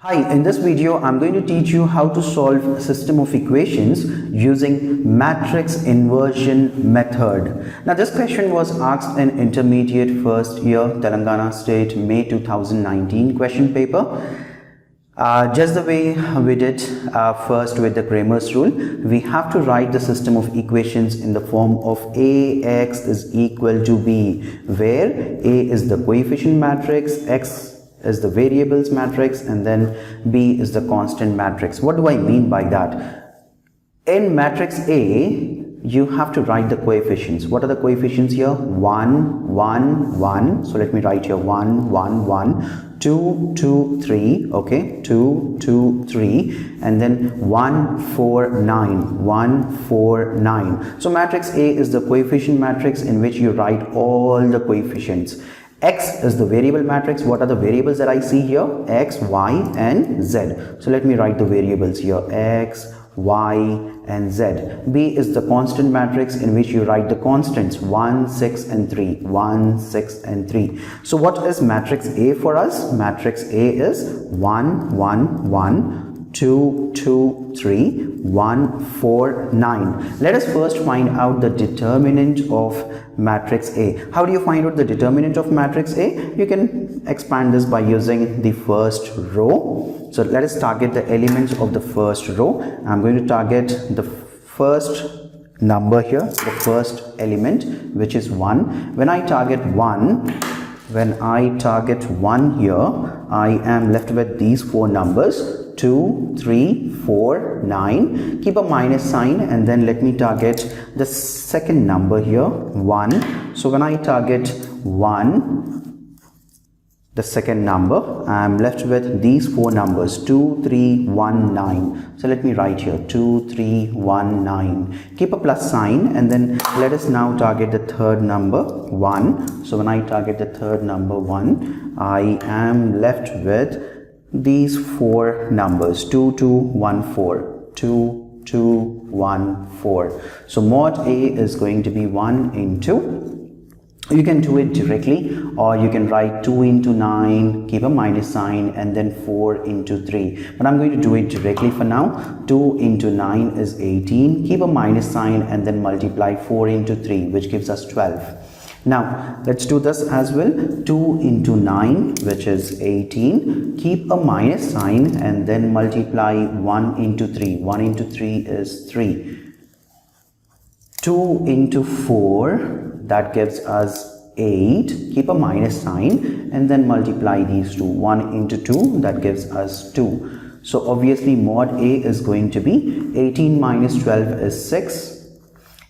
Hi, in this video I'm going to teach you how to solve a system of equations using matrix inversion method. Now this question was asked in intermediate first year Telangana State May 2019 question paper. Just the way we did first with the Cramer's rule, we have to write the system of equations in the form of AX is equal to B, where A is the coefficient matrix, X is the variables matrix, and then B is the constant matrix. What do I mean by that? In matrix A, you have to write the coefficients. What are the coefficients here? 1, 1, 1. So let me write here 1, 1, 1, 2, 2, 3. Okay, 2, 2, 3, and then 1, 4, 9, 1, 4, 9. So matrix A is the coefficient matrix in which you write all the coefficients. X is the variable matrix. What are the variables that I see here? X, Y, and Z. So let me write the variables here. X, Y, and Z. B is the constant matrix in which you write the constants 1, 6, and 3. 1, 6, and 3. So what is matrix A for us? Matrix A is 1, 1, 1, 2, 2, 3, 1, 4, 9. Let us first find out the determinant of matrix A. How do you find out the determinant of matrix A? You can expand this by using the first row. So let us target the elements of the first row. I'm going to target the first number here, the first element, which is 1. When I target 1 here, I am left with these four numbers: 2, 3, 4, 9. Keep a minus sign, and then let me target the second number here, 1. So when I target 1, the second number, I am left with these four numbers: 2, 3, 1, 9. So let me write here 2, 3, 1, 9. Keep a plus sign, and then let us now target the third number, 1. So when I target the third number, 1, I am left with these four numbers: 2, 2, 1, 4, 2, 2, 1, 4. So mod A is going to be 1 into, you can do it directly, or you can write 2 into 9, keep a minus sign, and then 4 into 3. But I'm going to do it directly for now. 2 into 9 is 18, keep a minus sign, and then multiply 4 into 3, which gives us 12. Now let's do this as well. 2 into 9, which is 18, keep a minus sign, and then multiply 1 into 3. 1 into 3 is 3. 2 into 4, that gives us 8, keep a minus sign, and then multiply these two. 1 into 2, that gives us 2. So obviously mod A is going to be 18 minus 12 is 6.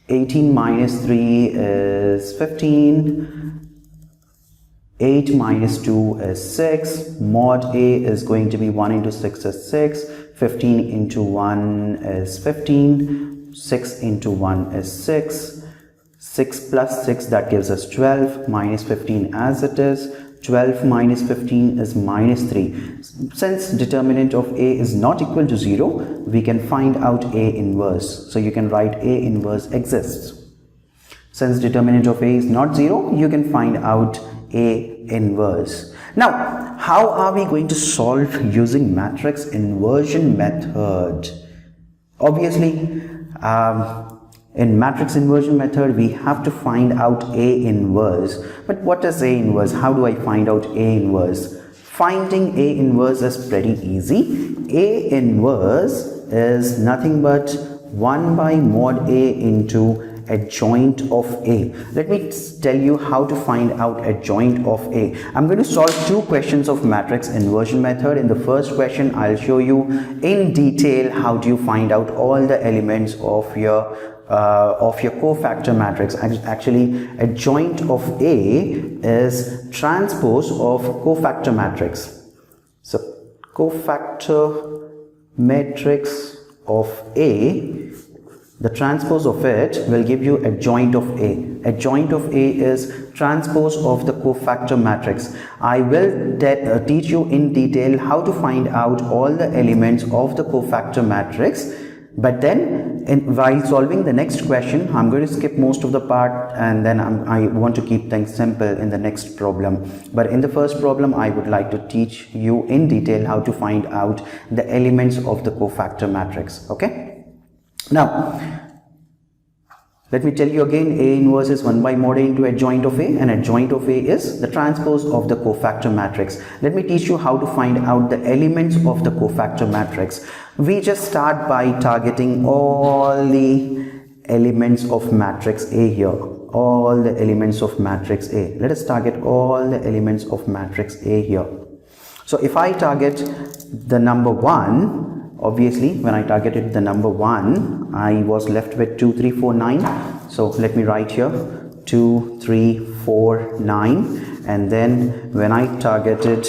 18 minus 3 is 15. 8 minus 2 is 6. Mod A is going to be 1 into 6 is 6. 15 into 1 is 15. 6 into 1 is 6. 6 plus 6, that gives us 12. Minus 15 as it is. 12 minus 15 is minus 3. Since determinant of A is not equal to 0, we can find out A inverse. So you can write A inverse exists. Since determinant of A is not 0, you can find out A inverse. Now, how are we going to solve using matrix inversion method? Obviously, in matrix inversion method, we have to find out A inverse. But what is A inverse? How do I find out A inverse? Finding A inverse is pretty easy. A inverse is nothing but 1 by mod A into adjoint of A. Let me tell you how to find out adjoint of A. I'm going to solve two questions of matrix inversion method. In the first question, I'll show you in detail how do you find out all the elements of your cofactor matrix. Actually, adjoint of A is transpose of cofactor matrix. So cofactor matrix of A, the transpose of it will give you adjoint of A. Adjoint of A is transpose of the cofactor matrix. I will teach you in detail how to find out all the elements of the cofactor matrix But then while solving the next question, I'm going to skip most of the part, and then I want to keep things simple in the next problem. But in the first problem, I would like to teach you in detail how to find out the elements of the cofactor matrix. Okay. Now, let me tell you again, A inverse is 1 by mod A into adjoint of A, and adjoint of A is the transpose of the cofactor matrix. Let me teach you how to find out the elements of the cofactor matrix. We just start by targeting all the elements of matrix A here. All the elements of matrix A. Let us target all the elements of matrix A here. So if I target the number 1, obviously, when I targeted the number 1, I was left with 2, 3, 4, 9. So let me write here 2, 3, 4, 9. And then when I targeted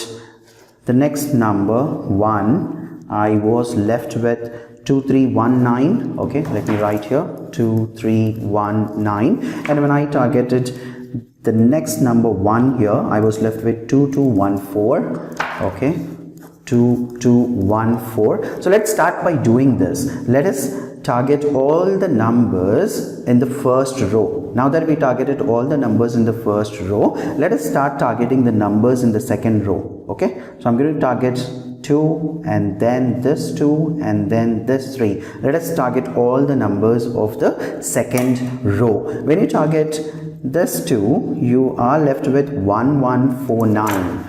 the next number 1, I was left with 2, 3, 1, 9. Okay, let me write here 2, 3, 1, 9. And when I targeted the next number 1 here, I was left with 2, 2, 1, 4. Okay. 2, 2, 1, 4. So let's start by doing this. Let us target all the numbers in the first row. Now that we targeted all the numbers in the first row, let us start targeting the numbers in the second row. Okay, so I'm going to target 2, and then this 2, and then this 3. Let us target all the numbers of the second row. When you target this 2, you are left with 1, 1, 4, 9.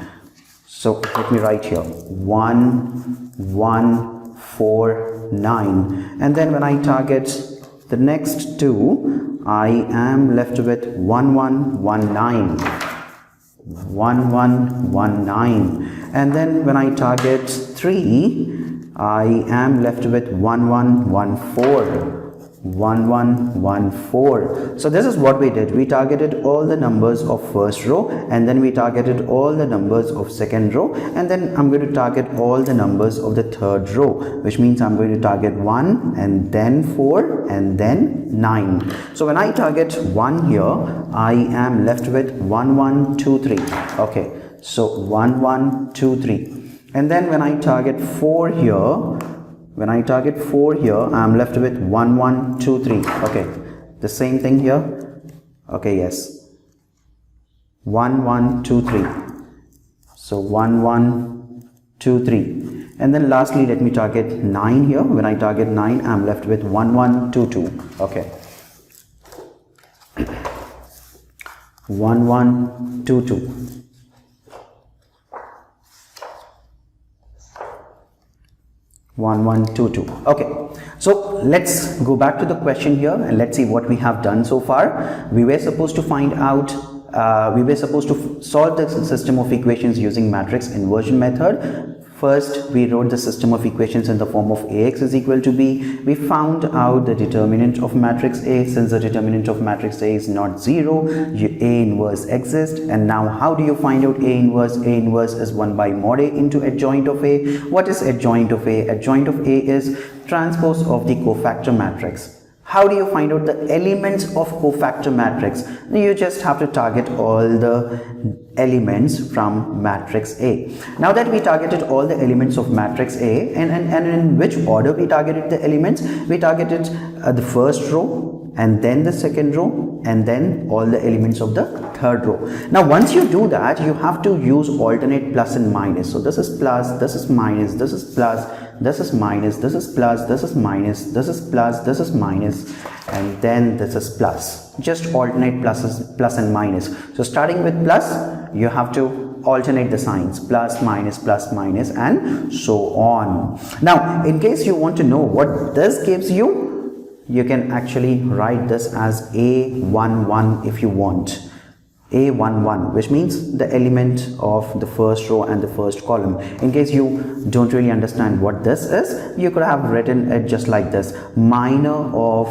So let me write here 1, 1, 4, 9. And then when I target the next 2, I am left with 1, 1, 1, 9. 1, 1, 1, 9. And then when I target 3, I am left with 1, 1, 1, 4. 1, 1, 1, 4. So this is what we did. We targeted all the numbers of first row, and then we targeted all the numbers of second row, and then I'm going to target all the numbers of the third row, which means I'm going to target 1, and then 4, and then 9. So when I target 1 here, I am left with 1, 1, 2, 3. Okay, so 1, 1, 2, 3. And then when I target 4 here, I am left with 1, 1, 2, 3. Okay, the same thing here. Okay, yes. 1, 1, 2, 3. So 1, 1, 2, 3. And then lastly, let me target 9 here. When I target 9, I am left with 1, 1, 2, 2. Okay. 1, 1, 2, 2. 1, 1, 2, 2. Okay, so let's go back to the question here and let's see what we have done so far. We were supposed to find out, solve the system of equations using matrix inversion method. First, we wrote the system of equations in the form of Ax is equal to B. We found out the determinant of matrix A. Since the determinant of matrix A is not 0, A inverse exists. And now how do you find out A inverse? A inverse is 1 by mod A into adjoint of A. What is adjoint of A? Adjoint of A is transpose of the cofactor matrix. How do you find out the elements of cofactor matrix? You just have to target all the elements from matrix A. Now that we targeted all the elements of matrix A, and in which order we targeted the elements? We targeted the first row, and then the second row, and then all the elements of the third row. Now once you do that, you have to use alternate plus and minus. So this is plus, this is minus, this is plus, this is minus, this is plus, this is minus, this is plus, this is minus, and then this is plus. Just alternate plus and minus. So starting with plus, you have to alternate the signs, plus, minus, and so on. Now in case you want to know what this gives you, you can actually write this as A11 if you want. A11, which means the element of the first row and the first column. In case you don't really understand what this is, you could have written it just like this: minor of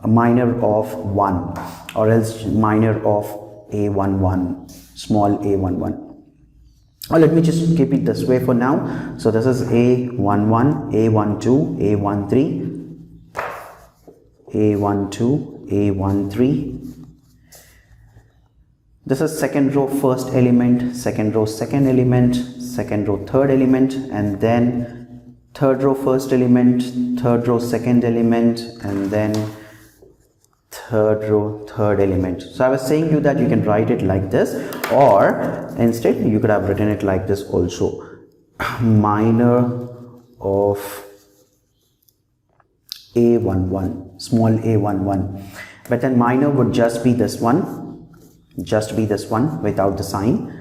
1, or else minor of A11, small a11. Or let me just keep it this way for now. So this is A11, A12, A13, A12, A13. This is second row first element, second row second element, second row third element, and then third row first element, third row second element, and then third row third element. So I was saying you that you can write it like this, or instead you could have written it like this also. Minor of A11, small a11, but then minor would just be this one, without the sign.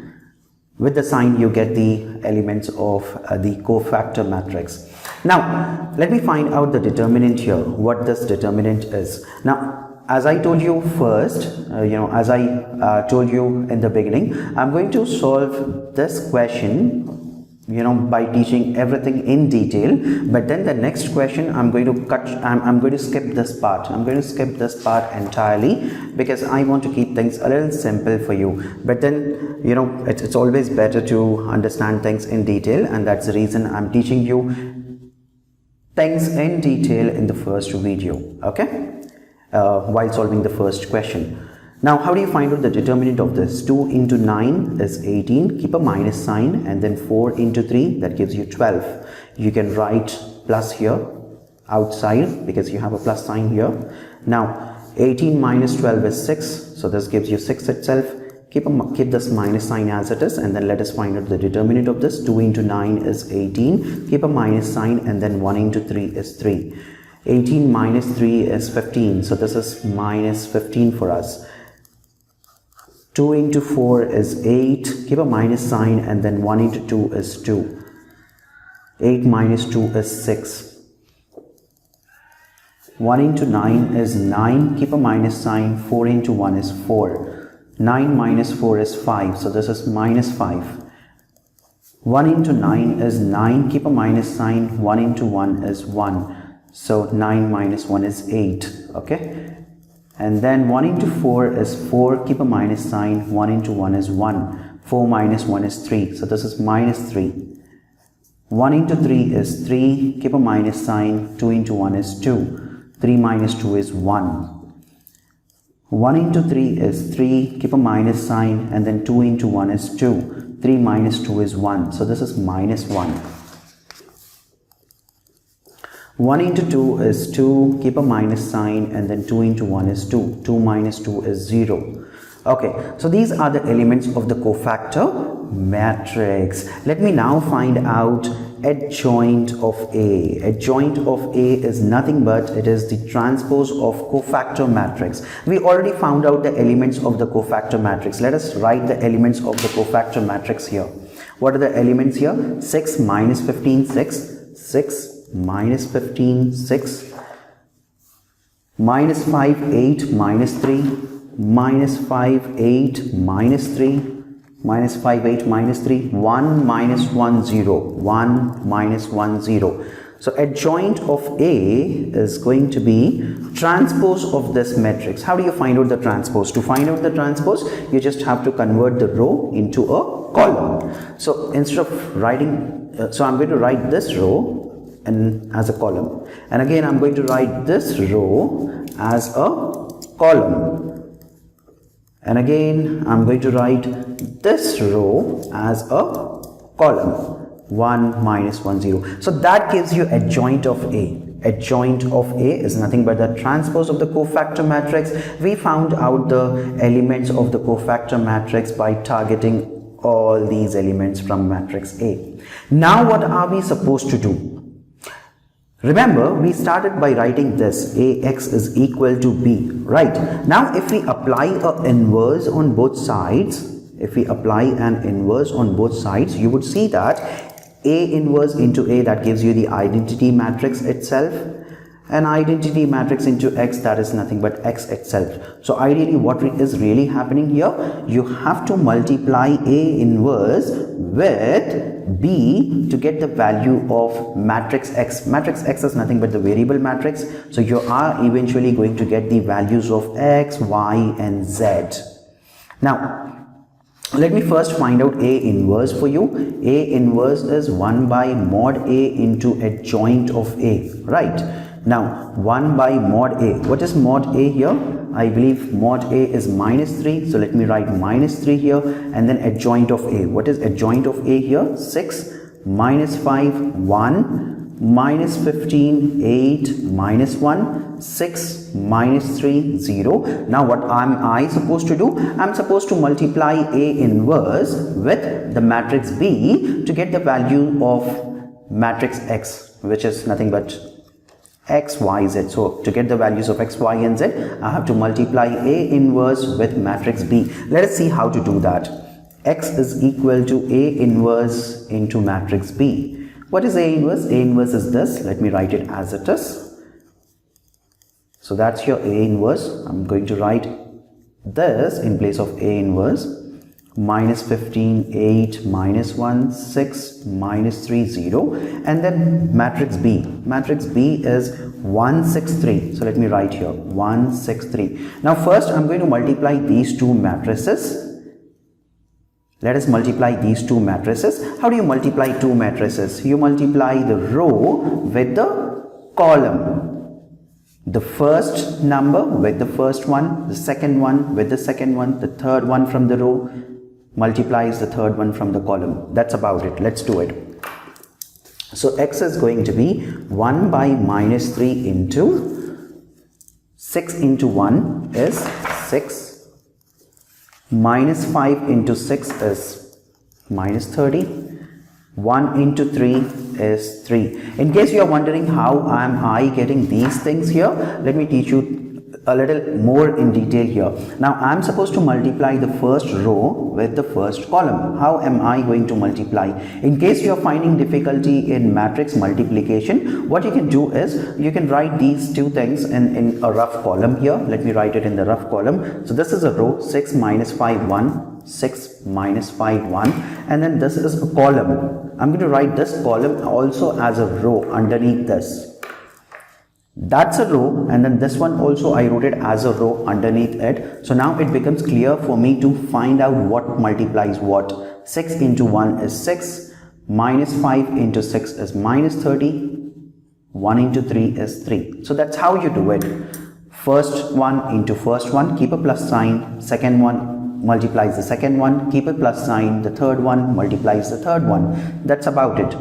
With the sign you get the elements of the cofactor matrix. Now let me find out the determinant here, what this determinant is. Now as I told you first, as I told you in the beginning, I'm going to solve this question by teaching everything in detail, but then the next question I'm going to skip this part. I'm going to skip this part entirely because I want to keep things a little simple for you. But then it's always better to understand things in detail, and that's the reason I'm teaching you things in detail in the first video, okay, while solving the first question. Now how do you find out the determinant of this? 2 into 9 is 18, keep a minus sign, and then 4 into 3, that gives you 12. You can write plus here outside because you have a plus sign here. Now 18 minus 12 is 6, so this gives you 6 itself. Keep this minus sign as it is, and then let us find out the determinant of this. 2 into 9 is 18, keep a minus sign, and then 1 into 3 is 3. 18 minus 3 is 15, so this is minus 15 for us. 2 into 4 is 8, keep a minus sign, and then 1 into 2 is 2. 8 minus 2 is 6. 1 into 9 is 9, keep a minus sign, 4 into 1 is 4. 9 minus 4 is 5, so this is minus 5. 1 into 9 is 9, keep a minus sign, 1 into 1 is 1. So 9 minus 1 is 8, okay? And then 1 into 4 is 4, keep a minus sign, 1 into 1 is 1. 4 minus 1 is 3, so this is minus 3. 1 into 3 is 3, keep a minus sign, 2 into 1 is 2. 3 minus 2 is 1. 1 into 3 is 3, keep a minus sign, and then 2 into 1 is 2. 3 minus 2 is 1, so this is minus 1. 1 into 2 is 2, keep a minus sign, and then 2 into 1 is 2. 2 minus 2 is 0. Okay, so these are the elements of the cofactor matrix. Let me now find out adjoint of A. Adjoint of A is nothing but it is the transpose of cofactor matrix. We already found out the elements of the cofactor matrix. Let us write the elements of the cofactor matrix here. What are the elements here? 6 minus 15, 6. 6 minus 15, 6. Minus 5, 8, minus 3. Minus 5, 8, minus 3. Minus 5, 8, minus 3. 1, minus 1, 0. 1, minus 1, 0. So adjoint of A is going to be transpose of this matrix. How do you find out the transpose? To find out the transpose, you just have to convert the row into a column. So instead of writing, I'm going to write this row and as a column, and again I'm going to write this row as a column, and again I'm going to write this row as a column. 1, minus 1, 0. So that gives you adjoint of A. Adjoint of A is nothing but the transpose of the cofactor matrix. We found out the elements of the cofactor matrix by targeting all these elements from matrix A. Now what are we supposed to do? Remember, we started by writing this AX is equal to B, right? Now if we apply an inverse on both sides, you would see that A inverse into A, that gives you the identity matrix itself, and identity matrix into X, that is nothing but X itself. So ideally what is really happening here, you have to multiply A inverse with B to get the value of matrix X. Matrix X is nothing but the variable matrix, so you are eventually going to get the values of X, Y and Z. Now let me first find out A inverse for you. A inverse is 1 by mod A into adjoint of A, right? Now 1 by mod A. What is mod A here? I believe mod A is minus 3, so let me write minus 3 here, and then adjoint of A. What is adjoint of A here? 6 minus 5, 1. minus 15, 8, minus 1, 6, minus 3, 0. Now what am I supposed to do? I'm supposed to multiply A inverse with the matrix B to get the value of matrix X, which is nothing but X, Y, Z. So to get the values of X, Y and Z, I have to multiply A inverse with matrix B. Let us see how to do that. X is equal to A inverse into matrix B. What is A inverse? A inverse is this. Let me write it as it is. So that's your A inverse. I'm going to write this in place of A inverse. Minus 15, 8, minus 1, 6, minus 3, 0. And then matrix B. Matrix B is 1, 6, 3. So let me write here 1, 6, 3. Now first I'm going to multiply these two matrices. Let us multiply these two matrices. How do you multiply two matrices? You multiply the row with the column. The first number with the first one, the second one with the second one, the third one from the row multiplies the third one from the column. That's about it. Let's do it. So X is going to be 1 by minus 3 into 6 into 1 is 6. Minus 5 into 6 is minus 30. 1 into 3 is 3. In case you are wondering how am I getting these things here, let me teach you a little more in detail here. Now I am supposed to multiply the first row with the first column. How am I going to multiply? In case you are finding difficulty in matrix multiplication, what you can do is you can write these two things in a rough column here. Let me write it in the rough column. So this is a row, 6 minus 5, 1, 6 minus 5, 1, and then this is a column. I'm going to write this column also as a row underneath this. That's a row, and then this one also I wrote it as a row underneath it. So now it becomes clear for me to find out what multiplies what. 6 into 1 is 6, minus 5 into 6 is minus 30, 1 into 3 is 3. So that's how you do it. First one into first one, keep a plus sign. Second one multiplies the second one, keep a plus sign. The third one multiplies the third one. That's about it.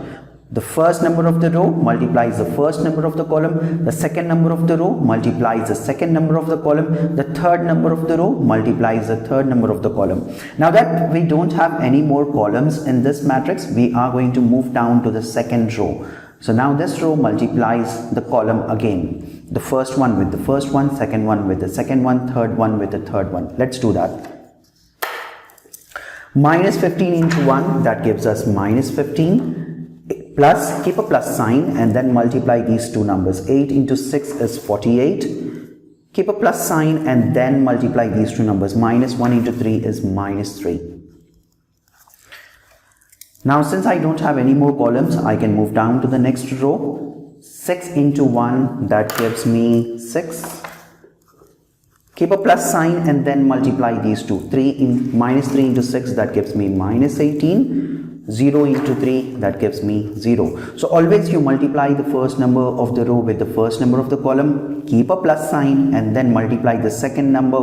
The first number of the row multiplies the first number of the column. The second number of the row multiplies the second number of the column. The third number of the row multiplies the third number of the column. Now that we don't have any more columns in this matrix, we are going to move down to the second row. So now this row multiplies the column again. The first one with the first one, second one with the second one, third one with the third one. Let's do that. Minus 15 into 1, that gives us minus 15. Plus, keep a plus sign and then multiply these two numbers. 8 into 6 is 48. Keep a plus sign and then multiply these two numbers. Minus 1 into 3 is minus 3. Now since I don't have any more columns, I can move down to the next row. 6 into 1, that gives me 6. Keep a plus sign and then multiply these two. Minus 3 into 6, that gives me minus 18. 0 into 3, that gives me 0. So always you multiply the first number of the row with the first number of the column, keep a plus sign and then multiply the second number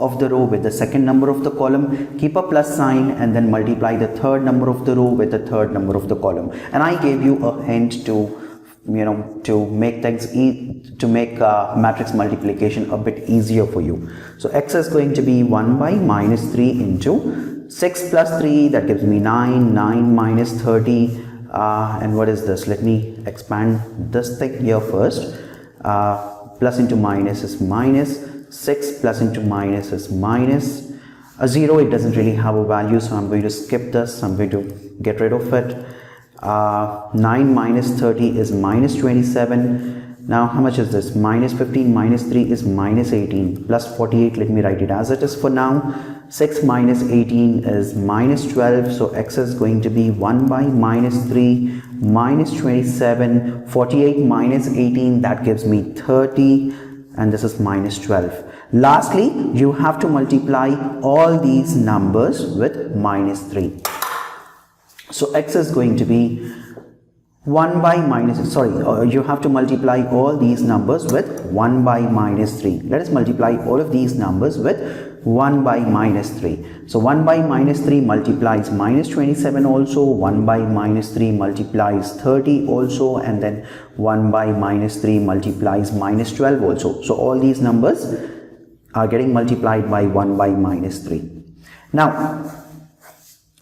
of the row with the second number of the column, keep a plus sign and then multiply the third number of the row with the third number of the column. And I gave you a hint to make things matrix multiplication a bit easier for you. So X is going to be 1 by minus 3 into 6 plus 3, that gives me 9, 9 minus 30, and what is this? Let me expand this thing here first. Plus into minus is minus, 6 plus into minus is minus, a 0, it doesn't really have a value, so I'm going to skip this, I'm going to get rid of it. 9 minus 30 is minus 27. Now how much is this? Minus 15 minus 3 is minus 18 plus 48. Let me write it as it is for now. 6 minus 18 is minus 12. So X is going to be 1 by minus 3 minus 27. 48 minus 18, that gives me 30. And this is minus 12. Lastly, you have to multiply all these numbers with minus 3. So X is going to be 1 by minus, you have to multiply all these numbers with 1 by minus 3. Let us multiply all of these numbers with 1 by minus 3. So 1 by minus 3 multiplies minus 27 also, 1 by minus 3 multiplies 30 also, and then 1 by minus 3 multiplies minus 12 also. So all these numbers are getting multiplied by 1 by minus 3. Now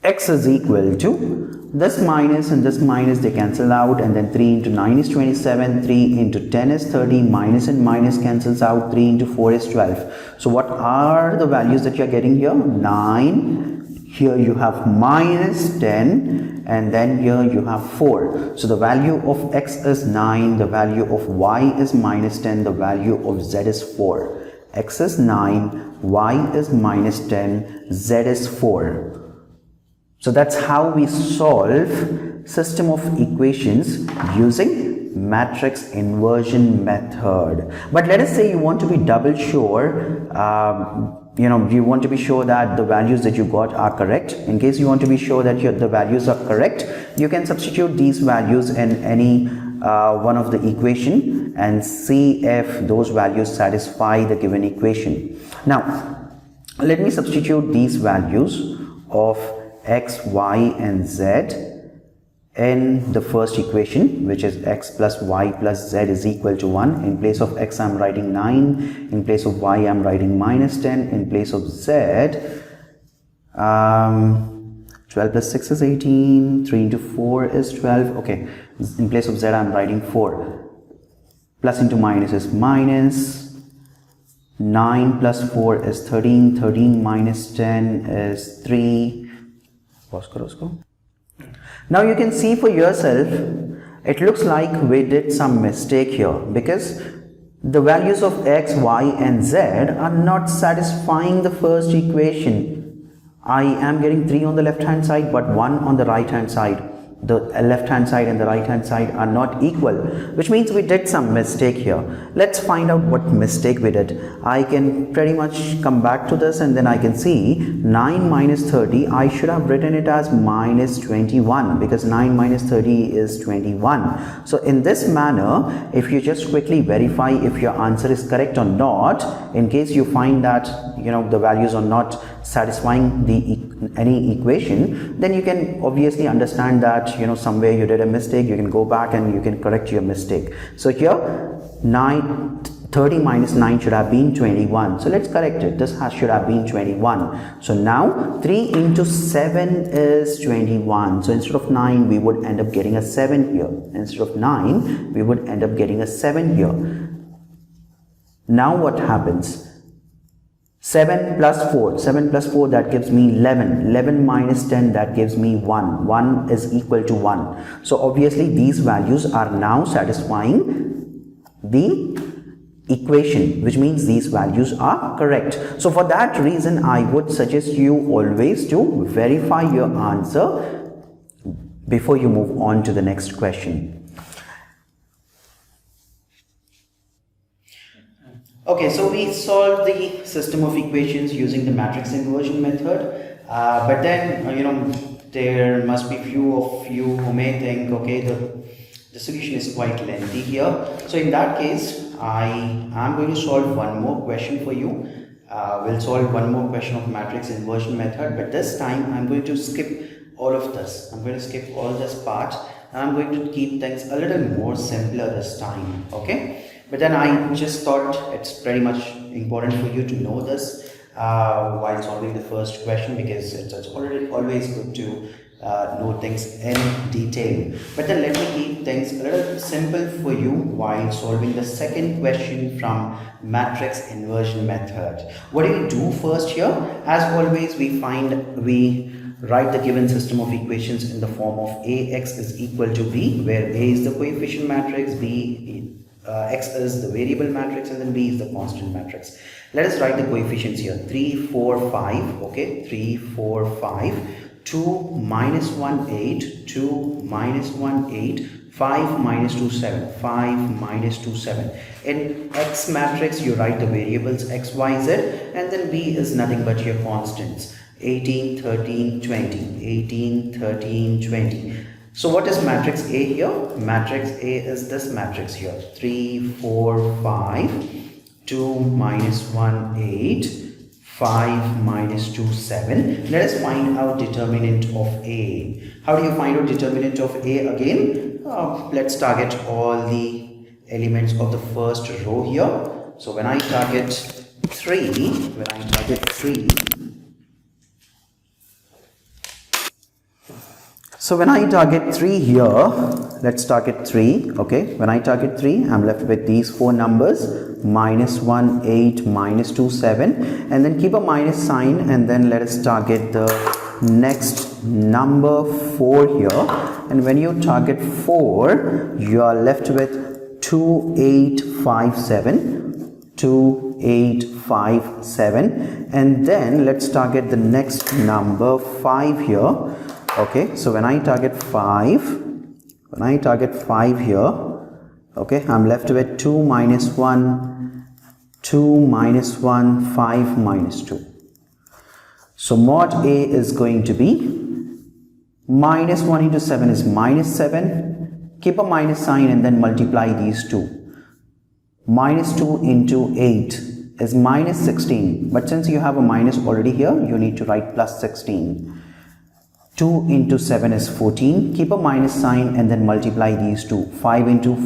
x is equal to this minus and this minus, they cancel out, and then 3 into 9 is 27, 3 into 10 is 30, minus and minus cancels out, 3 into 4 is 12. So what are the values that you are getting here? 9, here you have minus 10, and then here you have 4. So the value of x is 9, the value of y is minus 10, the value of z is 4. X is 9, y is minus 10, z is 4. So that's how we solve system of equations using matrix inversion method. But let us say you want to be double sure, you want to be sure that the values that you got are correct. In case you want to be sure that the values are correct, you can substitute these values in any one of the equation and see if those values satisfy the given equation. Now, let me substitute these values of x, y and z in the first equation, which is x plus y plus z is equal to 1. In place of x I'm writing 9, in place of y I'm writing minus 10, in place of z 12 plus 6 is 18, 3 into 4 is 12. Okay, in place of z I'm writing 4. Plus into minus is minus, 9 plus 4 is 13, 13 minus 10 is 3. Now you can see for yourself, it looks like we did some mistake here, because the values of x, y and z are not satisfying the first equation. I am getting 3 on the left hand side but 1 on the right hand side. The left hand side and the right hand side are not equal, which means we did some mistake here. Let's find out what mistake we did. I can pretty much come back to this and then I can see 9 minus 30, I should have written it as minus 21, because 9 minus 30 is 21. So in this manner, if you just quickly verify if your answer is correct or not, in case you find that the values are not satisfying any equation, then you can obviously understand that somewhere you did a mistake. You can go back and you can correct your mistake. So here 30 minus 9 should have been 21. So let's correct it. This should have been 21. So now 3 into 7 is 21. So instead of 9 we would end up getting a 7 here. Instead of 9 we would end up getting a 7 here. Now what happens? 7 plus 4, 7 plus 4, that gives me 11, 11 minus 10, that gives me 1, 1 is equal to 1. So obviously these values are now satisfying the equation, which means these values are correct. So for that reason, I would suggest you always to verify your answer before you move on to the next question. Okay, so we solved the system of equations using the matrix inversion method, but then there must be few of you who may think, okay, the solution is quite lengthy here. So in that case, I am going to solve one more question for you. We'll solve one more question of matrix inversion method, but this time I'm going to skip all of this. I'm going to skip all this part and I'm going to keep things a little more simpler this time. Okay. But then I just thought it's pretty much important for you to know this while solving the first question, because it's always good to know things in detail. But then let me keep things a little simple for you while solving the second question from matrix inversion method. What do we do first here? As always, we write the given system of equations in the form of Ax is equal to B, where A is the coefficient matrix, X is the variable matrix, and then B is the constant matrix. Let us write the coefficients here. 3, 4, 5. Okay, 3, 4, 5. 2, minus 1, 8. 2, minus 1, 8. 5, minus 2, 7. 5, minus 2, 7. In X matrix, you write the variables X, Y, Z, and then B is nothing but your constants. 18, 13, 20. 18, 13, 20. So what is matrix A here? Matrix A is this matrix here. 3, 4, 5, 2, minus 1, 8, 5 minus 2, 7. Let us find out determinant of A. How do you find out determinant of A again? Let's target all the elements of the first row here. So when I target 3, so when I target 3 here, let's target 3, okay. When I target 3, I'm left with these 4 numbers, minus 1, 8, minus 2, 7, and then keep a minus sign, and then let us target the next number 4 here. And when you target 4, you are left with 2, 8, 5, 7, 2, 8, 5, 7, and then let's target the next number 5 here. Okay, so when I target 5 here, okay, I'm left with 2 minus 1, 2 minus 1, 5 minus 2. So mod A is going to be minus 1 into 7 is minus 7. Keep a minus sign and then multiply these two. Minus 2 into 8 is minus 16. But since you have a minus already here, you need to write plus 16. 2 into 7 is 14. Keep a minus sign and then multiply these two. 5 into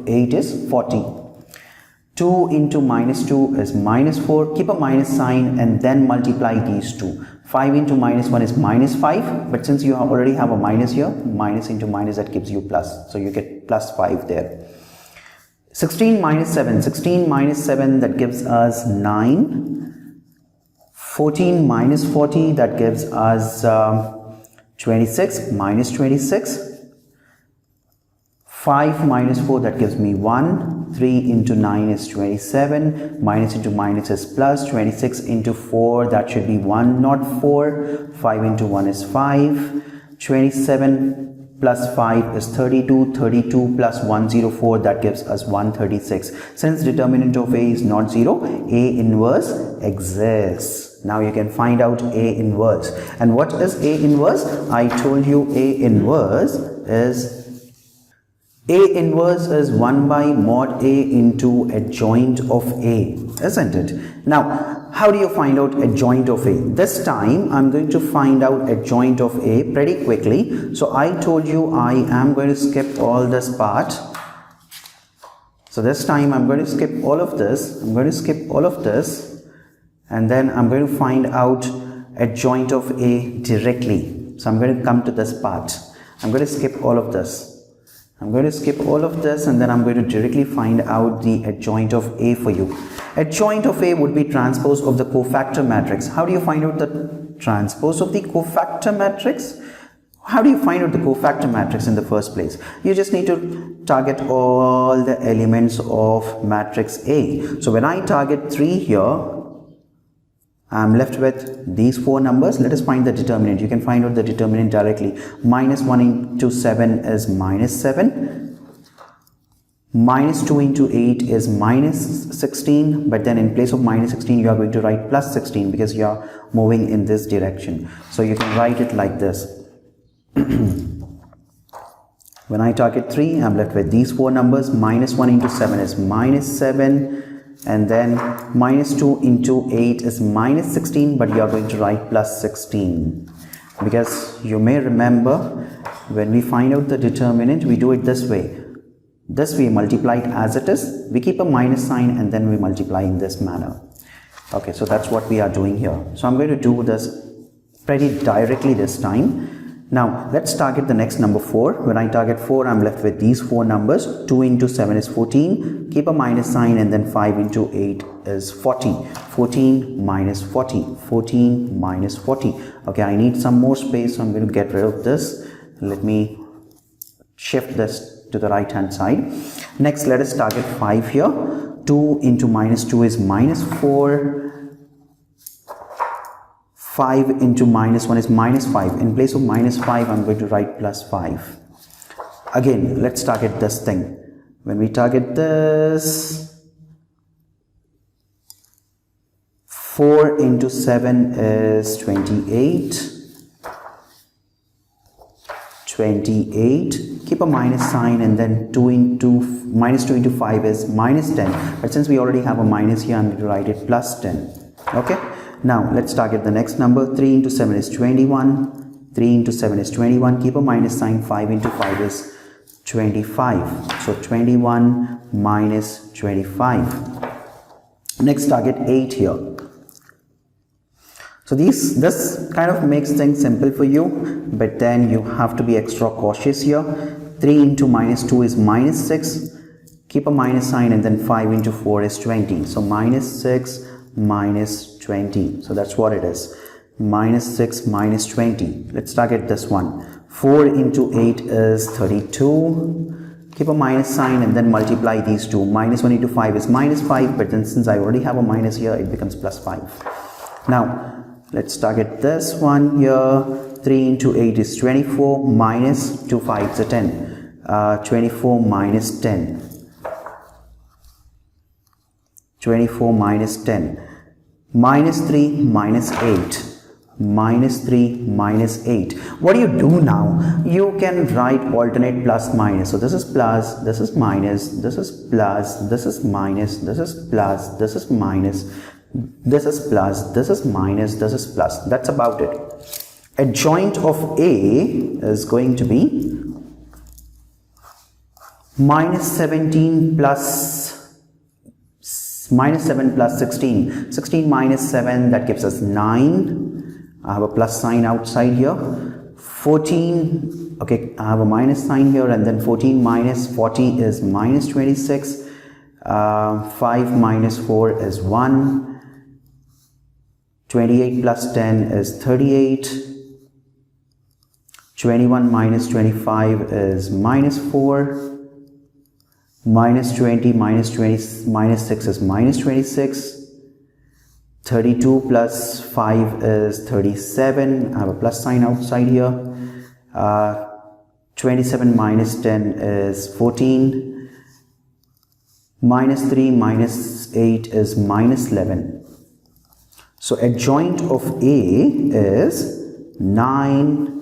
8 is 40. 2 into minus 2 is minus 4. Keep a minus sign and then multiply these two. 5 into minus 1 is minus 5. But since you already have a minus here, minus into minus, that gives you plus. So you get plus 5 there. 16 minus 7. 16 minus 7, that gives us 9. 14 minus 40, that gives us 26 minus 26. 5 minus 4, that gives me 1. 3 into 9 is 27. Minus into minus is plus. 26 into 4, that should be 1, not 4. 5 into 1 is 5. 27 plus 5 is 32. 32 plus 104, that gives us 136. Since determinant of A is not 0, A inverse exists. Now you can find out A inverse. And what is A inverse? I told you A inverse is 1 by mod A into adjoint of A, isn't it? Now, how do you find out adjoint of A? This time, I'm going to find out adjoint of A pretty quickly. So I told you I am going to skip all this part. So this time, I'm going to skip all of this. And then I'm going to find out adjoint of A directly. So I'm going to come to this part. I'm going to skip all of this. and then I'm going to directly find out the adjoint of A for you. Adjoint of A would be transpose of the cofactor matrix. How do you find out the transpose of the cofactor matrix? How do you find out the cofactor matrix in the first place? You just need to target all the elements of matrix A. So when I target 3 here, I'm left with these 4 numbers. Let us find the determinant. You can find out the determinant directly. Minus 1 into 7 is minus 7. Minus 2 into 8 is minus 16. But then in place of minus 16, you are going to write plus 16 because you are moving in this direction. So you can write it like this. When I target 3, I'm left with these 4 numbers. Minus 1 into 7 is minus 7. And then minus 2 into 8 is minus 16, but you are going to write plus 16. Because you may remember, when we find out the determinant, we do it this way. This we multiply it as it is. We keep a minus sign and then we multiply in this manner. Okay, so that's what we are doing here. So I'm going to do this pretty directly this time. Now, let's target the next number 4. When I target 4, I'm left with these 4 numbers. 2 into 7 is 14. Keep a minus sign and then 5 into 8 is 40. 14 minus 40. 14 minus 40. Okay, I need some more space, so I'm going to get rid of this. Let me shift this to the right hand side. Next, let us target 5 here. 2 into minus 2 is minus 4. 5 into minus 1 is minus 5. In place of minus 5, I'm going to write plus 5. Again, let's target this thing. When we target this, 4 into 7 is 28. 28. Keep a minus sign and then minus 2 into 5 is minus 10. But since we already have a minus here, I'm going to write it plus 10. Okay. Now let's target the next number. 3 into 7 is 21. 3 into 7 is 21. Keep a minus sign. 5 into 5 is 25. So 21 minus 25. Next target 8 here. So this kind of makes things simple for you, but then you have to be extra cautious here. 3 into minus 2 is minus 6. Keep a minus sign, and then 5 into 4 is 20. So minus 6 minus 20. So that's what it is. Minus 6 minus 20. Let's target this one. 4 into 8 is 32. Keep a minus sign and then multiply these two. Minus 1 into 5 is minus 5, but then since I already have a minus here, it becomes plus 5. Now let's target this one here. 3 into 8 is 24. Minus 2 5s are 10. 24 minus 10. 24 minus 10. Minus 3 minus 8. Minus 3 minus 8. What do you do now? You can write alternate plus minus. So this is plus, this is minus, this is plus, this is minus, this is plus, this is minus, this is plus, this is minus, this is plus. That's about it. Adjoint of A is going to be minus 17 plus minus 7 plus 16. 16 minus 7, that gives us 9. I have a plus sign outside here. 14, okay, I have a minus sign here, and then 14 minus 40 is minus 26. 5 minus 4 is 1. 28 plus 10 is 38. 21 minus 25 is minus 4. Minus 20 minus 20 minus 6 is minus 26. 32 plus 5 is 37. I have a plus sign outside here. 27 minus 10 is 14. Minus 3 minus 8 is minus 11. So adjoint of A is 9.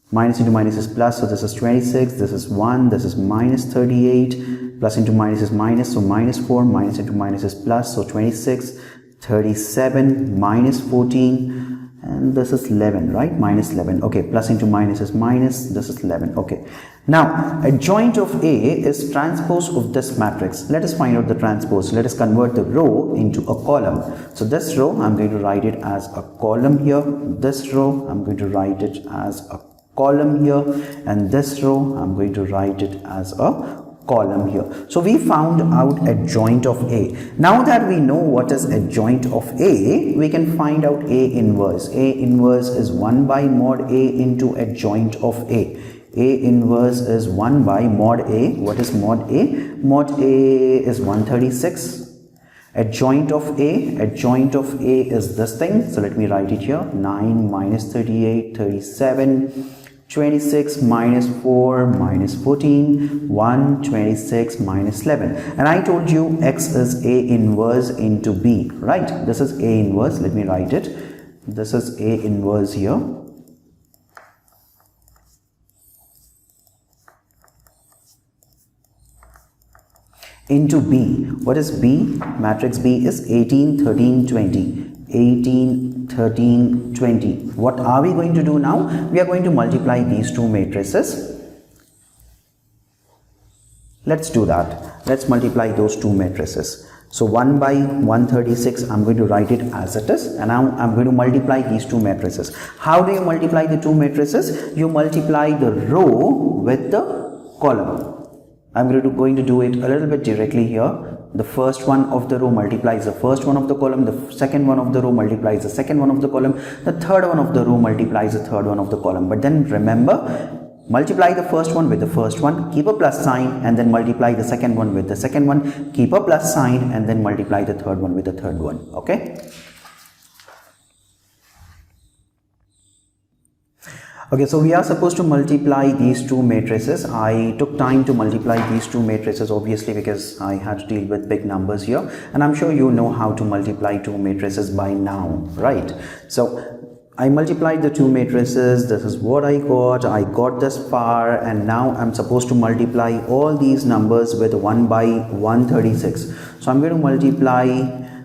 Minus into minus is plus, so this is 26, this is 1, this is minus 38, plus into minus is minus, so minus 4, minus into minus is plus, so 26, 37, minus 14, and this is 11, right? Minus 11. Okay, plus into minus is minus, this is 11. Okay, now adjoint of A is transpose of this matrix. Let us find out the transpose. Let us convert the row into a column. So this row, I'm going to write it as a column here. This row, I'm going to write it as a column here, and this row I'm going to write it as a column here. So we found out adjoint of A. Now that we know what is adjoint of A, we can find out A inverse. A inverse is 1 by mod A into adjoint of A. A inverse is 1 by mod A. What is mod A? Mod A is 136. Adjoint of A is this thing. So let me write it here. 9 minus 38, 37. 26 minus 4 minus 14, 1, 26 minus 11. And I told you X is A inverse into B, right? This is A inverse. Let me write it. This is A inverse here. Into B. What is B? Matrix B is 18, 13, 20. 18, 13, 20. What are we going to do now? We are going to multiply these two matrices. Let's do that. Let's multiply those two matrices. So 1 by 136, I'm going to write it as it is, and now I'm going to multiply these two matrices. How do you multiply the two matrices? You multiply the row with the column. I'm going to do it a little bit directly here. The first one of the row multiplies the first one of the column, the second one of the row multiplies the second one of the column, the third one of the row multiplies the third one of the column. But then remember, multiply the first one with the first one, keep a plus sign, and then multiply the second one with the second one, keep a plus sign, and then multiply the third one with the third one. Okay? Okay, so we are supposed to multiply these two matrices. I took time to multiply these two matrices, obviously, because I had to deal with big numbers here, and I'm sure you know how to multiply two matrices by now, right? So I multiplied the two matrices. This is what I got this far, and now I'm supposed to multiply all these numbers with 1 by 136. So I'm going to multiply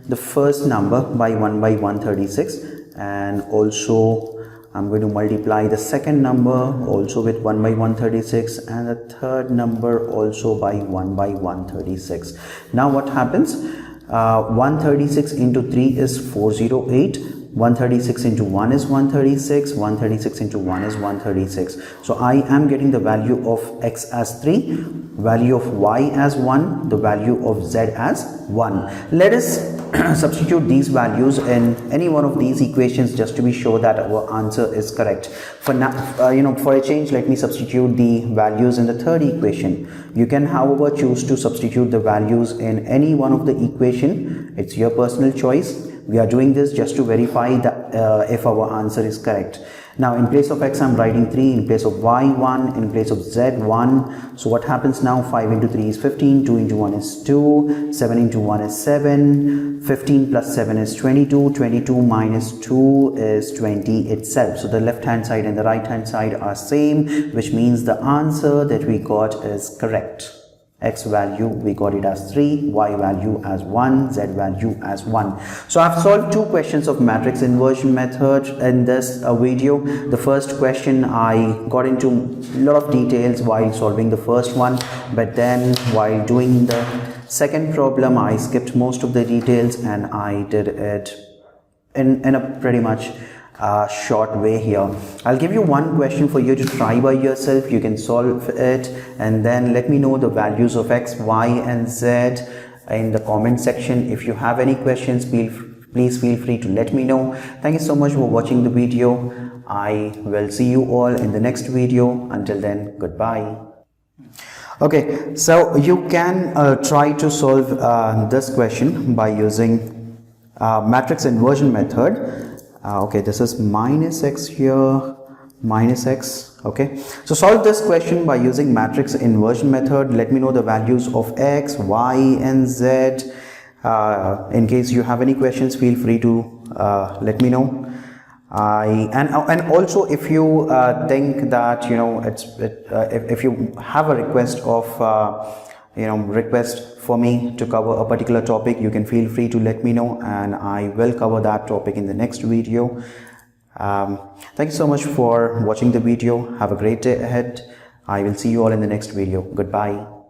the first number by 1 by 136, and also I'm going to multiply the second number also with 1 by 136, and the third number also by 1 by 136. Now what happens? 136 into 3 is 408. 136 into 1 is 136. 136 into 1 is 136. So I am getting the value of x as 3, value of y as 1, the value of z as 1. Let us substitute these values in any one of these equations just to be sure that our answer is correct. For now, for a change, let me substitute the values in the third equation. You can, however, choose to substitute the values in any one of the equation. It's your personal choice. We are doing this just to verify that if our answer is correct. Now in place of x I'm writing 3, in place of y 1, in place of z 1. So what happens now? 5 into 3 is 15, 2 into 1 is 2, 7 into 1 is 7, 15 plus 7 is 22, 22 minus 2 is 20 itself. So the left hand side and the right hand side are same, which means the answer that we got is correct. X value we got it as 3, y value as 1, z value as 1. So I've solved two questions of matrix inversion method in this video. The first question I got into a lot of details while solving the first one, but then while doing the second problem I skipped most of the details and I did it in a pretty much short way here. I'll give you one question for you to try by yourself. You can solve it and then let me know the values of x, y and z in the comment section. If you have any questions, please feel free to let me know. Thank you so much for watching the video. I will see you all in the next video. Until then, goodbye. Okay, so you can try to solve this question by using matrix inversion method. Okay, this is minus x here, minus x. Okay, so solve this question by using matrix inversion method. Let me know the values of x, y and z. In case you have any questions, feel free to let me know. And also if you think that if you have a request of request for me to cover a particular topic, you can feel free to let me know and I will cover that topic in the next video. Thank you so much for watching the video. Have a great day ahead. I will see you all in the next video. Goodbye.